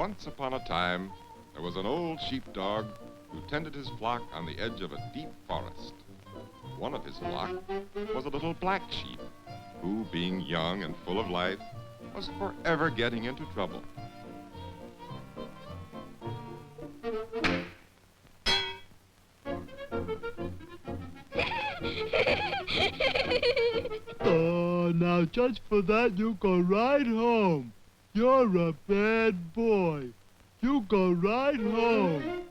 Once upon a time, there was an old sheepdog who tended his flock on the edge of a deep forest. One of his flock was a little black sheep who, being young and full of life, was forever getting into trouble. Oh, now just for that you go right home. You're a bad boy. You go right home.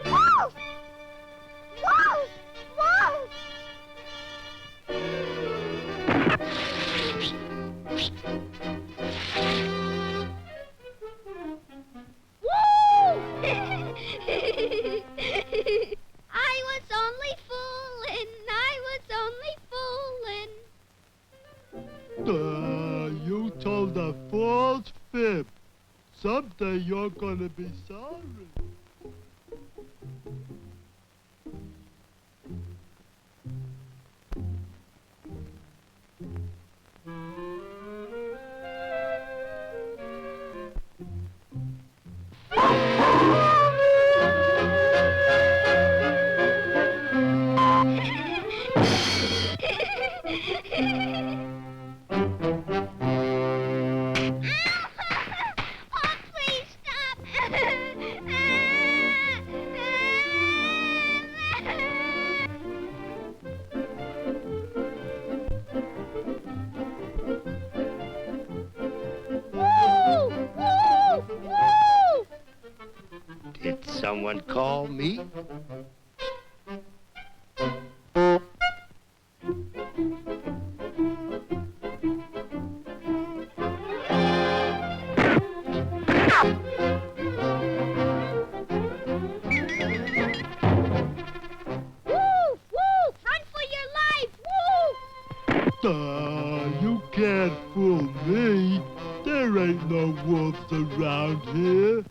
Wolf! Wolf! Wolf! I was only fooling. I was only fooling. You told a false fib. Someday you're gonna be sorry. Did someone call me? You can't fool me. There ain't no wolves around here.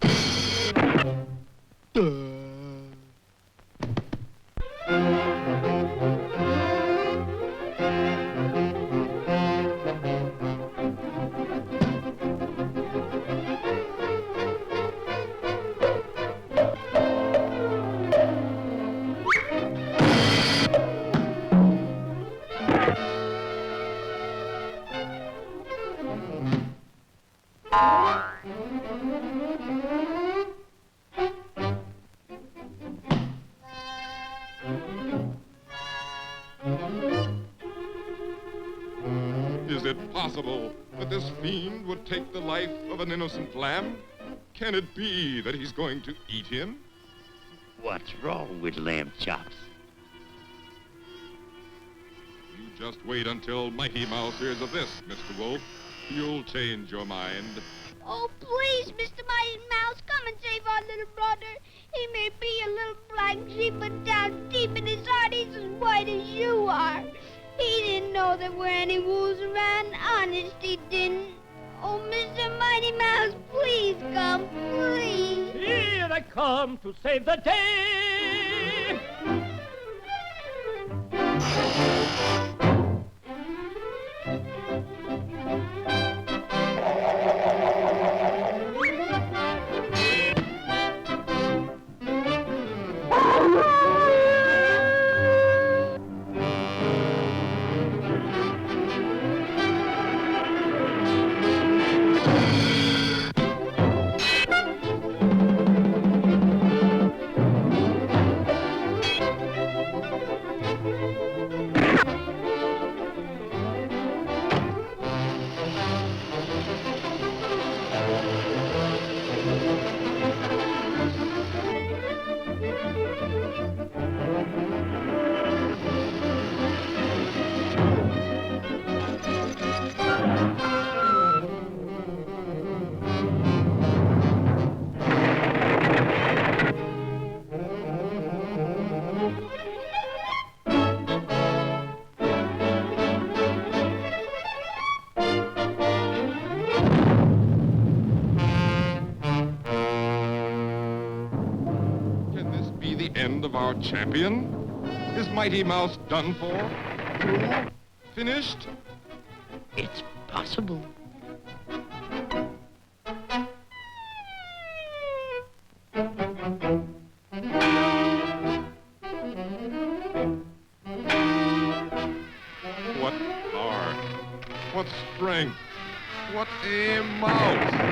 Is it possible that this fiend would take the life of an innocent lamb? Can it be that he's going to eat him? What's wrong with lamb chops? You just wait until Mighty Mouse hears of this, Mr. Wolf. You'll change your mind. Oh, please, Mr. Mighty Mouse, come and save our little brother. He may be a little black sheep, but down deep in his heart, he's as white as you are. He didn't know there were any wolves around. Honest, he didn't. Oh, Mr. Mighty Mouse, please come, please. Here I come to save the day. End of our champion? Is Mighty Mouse done for? Finished? It's possible. What power, what strength, what a mouth!